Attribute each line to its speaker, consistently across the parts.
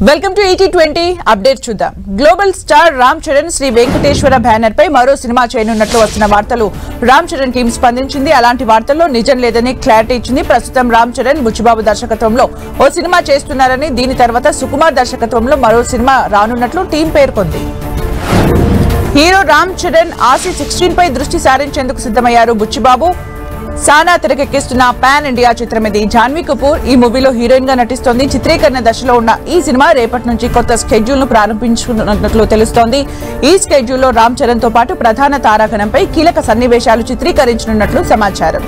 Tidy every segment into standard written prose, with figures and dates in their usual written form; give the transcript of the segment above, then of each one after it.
Speaker 1: Welcome to ET20 update చూద్దాం. Global star Ram Charan Sri Venkateswara banner పై మరో సినిమా చేయనున్నట్లు వస్తున్న వార్తలు రామ్ చరణ్ టీం స్పందించింది. అలాంటి వార్తల్లో నిజం లేదని క్లారిటీ ఇచ్చింది. ప్రస్తుతం రామ్ చరణ్ బుచ్చిబాబు దర్శకత్వంలో ఓ సినిమా చేస్తున్నారని, దీని తర్వాత సుకుమార్ దర్శకత్వంలో మరో సినిమా రానున్నట్లు టీం పేర్కొంది. హీరో రామ్ చరణ్ ఆసి 16 పై దృష్టి సారించేందుకు సిద్ధమయ్యారు. బుచ్చిబాబు సానా తెరకెక్కిస్తున్న పాన్ ఇండియా చిత్రం ఇది. జాన్వీ కపూర్ ఈ మూవీలో హీరోయిన్ గా నటిస్తోంది. చిత్రీకరణ దశలో ఉన్న ఈ సినిమా రేపటి నుంచి కొత్త స్కెడ్యూల్ ను ప్రారంభించుకున్నట్లు తెలుస్తోంది. ఈ స్కెడ్యూల్లో రామ్ చరణ్ తో పాటు ప్రధాన తారాగణంపై కీలక సన్నివేశాలు చిత్రీకరించనున్నట్లు సమాచారం.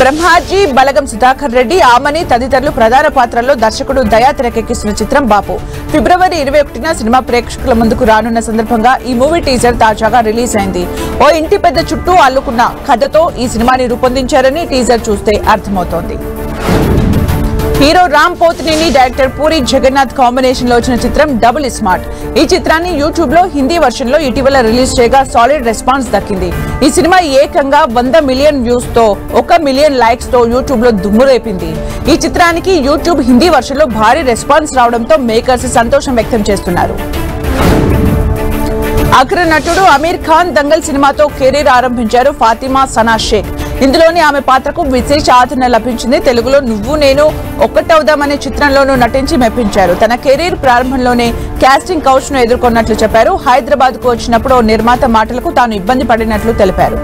Speaker 1: బ్రహ్మాజీ, బలగం సుధాకర్ రెడ్డి, ఆమని తదితరులు ప్రధాన పాత్రల్లో దర్శకుడు దయా తెరకెక్కిస్తున్న చిత్రం బాపు ఫిబ్రవరి 21న సినిమా ప్రేక్షకుల ముందుకు రానున్న సందర్భంగా ఈ మూవీ టీజర్ తాజాగా రిలీజ్ అయింది. ఓ ఇంటి పెద్ద చుట్టూ అల్లుకున్న కథతో ఈ సినిమాని రూపొందించారని టీజర్ చూస్తే అర్థమవుతోంది. Hero Ram Pothineni, director Puri Jagannadh combination లో వచ్చిన చిత్రం డబుల్ స్మార్ట్. ఈ చిత్రాన్ని యూట్యూబ్ లో హిందీ వర్షన్ లో ఇటీవల రిలీజ్ చేయగా సాలిడ్ రెస్పాన్స్ దక్కింది. ఈ సినిమా ఏకంగా 100 మిలియన్ వ్యూస్ తో 1 మిలియన్ లైక్స్ తో యూట్యూబ్ లో దుమ్ము రేపింది. ఈ చిత్రానికి యూట్యూబ్ హిందీ వర్షన్ లో భారీ రెస్పాన్స్ రావడంతో మేకర్స్ సంతోషం వ్యక్తం చేస్తున్నారు. అగ్ర నటుడు అమీర్ ఖాన్ దంగల్ సినిమాతో కెరీర్ ఆరంభించారు. ఫాతిమా సనా షేక్ ఇందులోని ఆమె పాత్రకు విశేష ఆదరణ లభించింది. తెలుగులో నువ్వు నేను ఒక్కటవుదామనే చిత్రంలోనూ నటించి మెప్పించారు. తన కెరీర్ ప్రారంభంలోనే కాస్టింగ్ కౌచ్ ను ఎదుర్కొన్నట్లు చెప్పారు. హైదరాబాద్ కు వచ్చినప్పుడు ఓ నిర్మాత మాటలకు తాను ఇబ్బంది పడినట్లు తెలిపారు.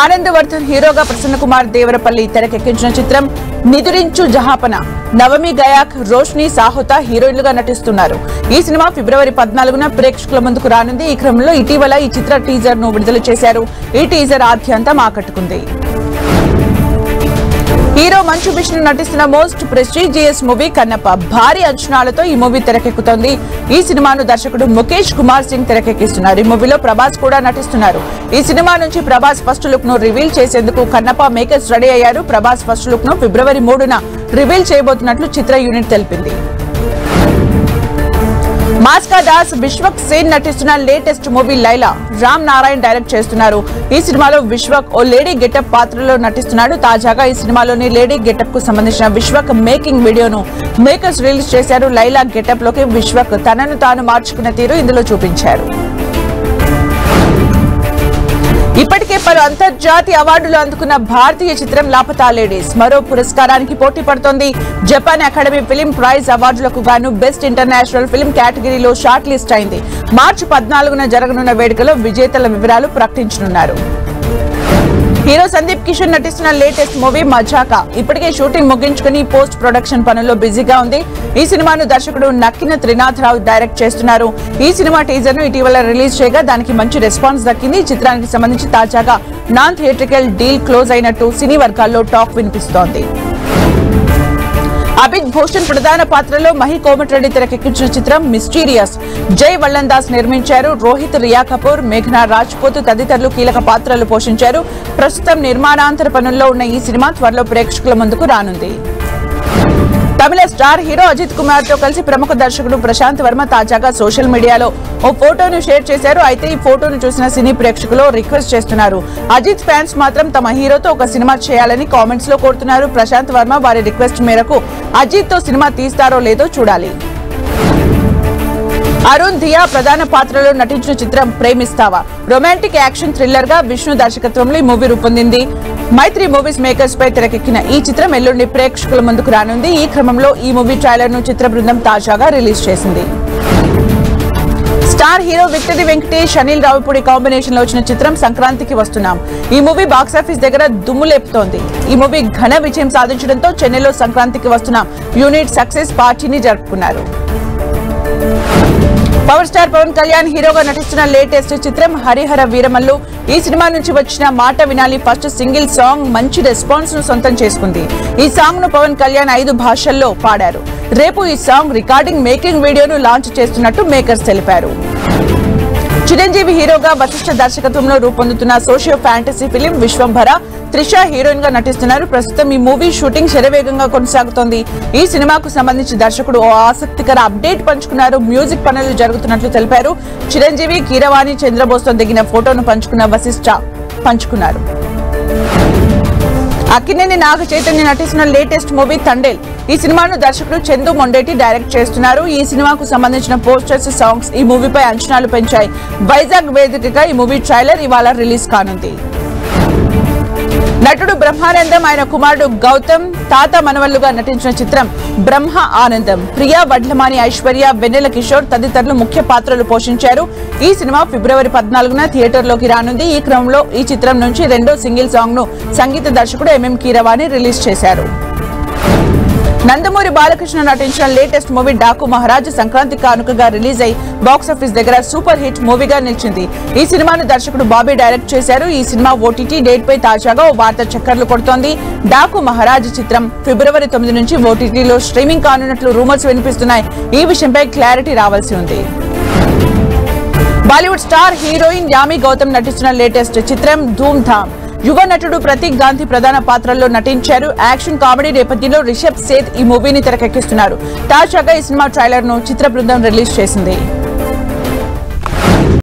Speaker 1: ఆనంద్ వర్ధన్ హీరోగా ప్రసన్న కుమార్ దేవరపల్లి తెరకెక్కించిన చిత్రం నిదురించు జహాపన. నవమి గయాక్, రోష్ని సాహోతా హీరోయిన్లుగా నటిస్తున్నారు. ఈ సినిమా ఫిబ్రవరి 14న ప్రేక్షకుల ముందుకు రానుంది. ఈ క్రమంలో ఇటీవల ఈ చిత్ర టీజర్ ను విడుదల చేశారు. ఈ టీజర్ ఆద్యంతం ఆకట్టుకుంది. హీరో మంచు విష్ణు నటిస్తున్న మోస్ట్ ప్రెస్టీజియస్ మూవీ కన్నప్ప. భారీ అంచనాలతో ఈ మూవీ తెరకెక్కుతోంది. ఈ సినిమాను దర్శకుడు ముఖేష్ కుమార్ సింగ్ తెరకెక్కిస్తున్నారు. ఈ మూవీలో ప్రభాస్ కూడా నటిస్తున్నారు. ఈ సినిమా నుంచి ప్రభాస్ ఫస్ట్ లుక్ ను రివీల్ చేసేందుకు కన్నప్ప మేకర్స్ రెడీ అయ్యారు. ప్రభాస్ ఫస్ట్ లుక్ ను ఫిబ్రవరి 3న రివీల్ చేయబోతున్నట్లు చిత్ర యూనిట్ తెలిపింది. మాస్కా దాస్, విశ్వక్ సేన్ నటిస్తున్న latest movie Laila Ram Narayan direct చేస్తున్నారు. ఈ సినిమాలో విశ్వక్ ఓ లేడీ గెటప్ పాత్రలో నటిస్తున్నాడు. తాజాగా ఈ సినిమాలోని లేడీ గెటప్ కు సంబంధించిన విశ్వక్ మేకింగ్ వీడియోను మేకర్స్ రిలీజ్ చేశారు. లైలా గెటప్ లోకి విశ్వక్ తనను తాను మార్చుకున్న తీరు ఇందులో చూపించారు. ఇప్పటికే పలు అంతర్జాతీయ అవార్డులు అందుకున్న భారతీయ చిత్రం లాపతా లేడీస్ మరో పురస్కారానికి పోటీ పడుతోంది. జపాన్ అకాడమీ ఫిల్మ్ ప్రైజ్ అవార్డులకు గాను బెస్ట్ ఇంటర్నేషనల్ ఫిల్మ్ కేటగిరీలో షార్ట్ లిస్ట్ అయింది. మార్చి 14న జరగనున్న వేడుకలో విజేతల వివరాలు ప్రకటించనున్నారు. హీరో సందీప్ కిషన్ నటిస్తున్న లేటెస్ట్ మూవీ మజాకా ఇప్పటికే షూటింగ్ ముగించుకుని పోస్ట్ ప్రొడక్షన్ పనుల్లో బిజీగా ఉంది. ఈ సినిమాను దర్శకుడు నక్కిన త్రినాథరావు డైరెక్ట్ చేస్తున్నారు. ఈ సినిమా టీజర్ ను ఇటీవల రిలీజ్ చేయగా దానికి మంచి రెస్పాన్స్ దక్కింది. ఈ చిత్రానికి సంబంధించి తాజాగా నాన్ థియేట్రికల్ డీల్ క్లోజ్ అయినట్టు సినీ వర్గాల్లో టాక్ వినిపిస్తోంది. అభిత్ భూషణ్ ప్రధాన పాత్రలో మహి కోమటిరెడ్డి తెరకెక్కించిన చిత్రం మిస్టీరియస్. జై వల్లన్ దాస్ నిర్మించారు. రోహిత్, రియా కపూర్, మేఘనా రాజ్పూత్ తదితరులు కీలక పాత్రలు పోషించారు. ప్రస్తుతం నిర్మాణాంతర పనుల్లో ఉన్న ఈ సినిమా త్వరలో ప్రేక్షకుల ముందుకు రానుంది. తమిళ స్టార్ హీరో అజిత్ కుమార్ తో కలిసి ప్రముఖ దర్శకుడు ప్రశాంత్ వర్మ తాజాగా సోషల్ మీడియాలో ఓ ఫోటోను షేర్ చేశారు. అయితే ఈ ఫోటోను చూసిన సినీ ప్రేక్షకులు రిక్వెస్ట్ చేస్తున్నారు. అజిత్ ఫ్యాన్స్ మాత్రం తమ హీరోతో ఒక సినిమా చేయాలని కామెంట్స్ లో కోరుతున్నారు. ప్రశాంత్ వర్మ వారి రిక్వెస్ట్ మేరకు అజిత్ తో సినిమా తీస్తారో లేదో చూడాలి. అరుణ్ ధియా ప్రధాన పాత్రలో నటించిన చిత్రం ప్రేమిస్తావా రొమాంటిక్ యాక్షన్ థ్రిల్లర్ గా విష్ణు దర్శకత్వంలో ఈ మూవీ రూపొందింది. మైత్రి మూవీస్ మేకర్స్ పై తెరకెక్కిన ఈ చిత్రం ఎల్లుండి ప్రేక్షకుల ముందుకు రానుంది. ఈ క్రమంలో ఈ మూవీ ట్రైలర్ ను చిత్ర బృందం తాజాగా రిలీజ్ చేసింది. Star hero victory Venkatesh, Anil Ravipudi combination లో వచ్చిన చిత్రం సంక్రాంతికి వస్తున్నాం. ఈ మూవీ బాక్సాఫీస్ దగ్గర దుమ్ము లేపుతోంది. ఈ మూవీ ఘన విజయం సాధించడంతో చెన్నైలో సంక్రాంతికి వస్తున్నాం యూనిట్ సక్సెస్ పార్టీని జరుపుకున్నారు. పవర్ స్టార్ పవన్ కళ్యాణ్ హీరోగా నటిస్తున్న లేటెస్ట్ చిత్రం హరిహర వీరమల్లు. ఈ సినిమా నుంచి వచ్చిన మాట వినాలి ఫస్ట్ సింగిల్ సాంగ్ మంచి రెస్పాన్స్ ను సొంతం చేసుకుంది. ఈ సాంగ్ ను పవన్ కళ్యాణ్ 5 భాషల్లో పాడారు. రేపు ఈ సాంగ్ రికార్డింగ్ మేకింగ్ వీడియోను లాంచ్ చేస్తున్నట్టు మేకర్స్ తెలిపారు. చిరంజీవి హీరోగా వశిష్ఠ దర్శకత్వంలో రూపొందుతున్న socio fantasy film Vishwambhara. Trisha heroine గా నటిస్తున్నారు. ప్రస్తుతం ఈ మూవీ షూటింగ్ శరవేగంగా కొనసాగుతోంది. ఈ సినిమాకు సంబంధించి దర్శకుడు ఓ ఆసక్తికర అప్డేట్ పంచుకున్నారు. మ్యూజిక్ పనులు జరుగుతున్నట్లు తెలిపారు. చిరంజీవి, కీరవాణి చంద్రబోస్ తో దిగిన ఫోటోను పంచుకున్న వశిష్ఠ పంచుకున్నారు. అక్కినేని నాగ చైతన్య నటిస్తున్న లేటెస్ట్ మూవీ తండేల్. ఈ సినిమాను దర్శకుడు చందు మొండేటి డైరెక్ట్ చేస్తున్నారు. ఈ సినిమాకు సంబంధించిన పోస్టర్స్, సాంగ్స్ ఈ మూవీపై అంచనాలు పెంచాయి. వైజాగ్ వేదికగా ఈ మూవీ ట్రైలర్ ఇవాళ రిలీజ్ కానుంది. నటుడు బ్రహ్మానందం, ఆయన కుమారుడు గౌతమ్ తాత మనవళ్లుగా నటించిన చిత్రం బ్రహ్మ ఆనందం. ప్రియా వడ్లమాని, ఐశ్వర్య, వెన్నెల కిషోర్ తదితరులు ముఖ్య పాత్రలు పోషించారు. ఈ సినిమా ఫిబ్రవరి 14న థియేటర్లోకి రానుంది. ఈ క్రమంలో ఈ చిత్రం నుంచి రెండో సింగిల్ సాంగ్ ను సంగీత దర్శకుడు ఎంఎం కీరవాణి రిలీజ్ చేశారు. నందమూరి బాలకృష్ణ నటించిన లేటెస్ట్ మూవీ డాకు మహారాజ్ సంక్రాంతి కానుకగా రిలీజ్ అయి బాక్సాఫీస్ దగ్గర సూపర్ హిట్ మూవీగా నిలిచింది. ఈ సినిమాను దర్శకుడు బాబీ డైరెక్ట్ చేశారు. ఈ సినిమా ఓటీటీ డేట్ పై తాజాగా ఓ వార్త చక్కర్లు కొడుతోంది. డాకు మహారాజ్ చిత్రం ఫిబ్రవరి 9 నుంచి ఓటీటీలో స్ట్రీమింగ్ కానున్నట్లు రూమర్స్ వినిపిస్తున్నాయి. ఈ విషయంపై క్లారిటీ రావాల్సి ఉంది. బాలీవుడ్ స్టార్ హీరోయిన్ యామి గౌతమ్ నటిస్తున్న లేటెస్ట్ చిత్రం ధూమ్ ధామ్. యువ నటుడు ప్రతీక్ గాంధీ ప్రధాన పాత్రల్లో నటించారు. యాక్షన్ కామెడీ నేపథ్యంలో రిషబ్ సేథ్ ఈ మూవీని తెరకెక్కిస్తున్నారు. తాజాగా ఈ సినిమా ట్రైలర్ ను చిత్ర బృందం రిలీజ్ చేసింది.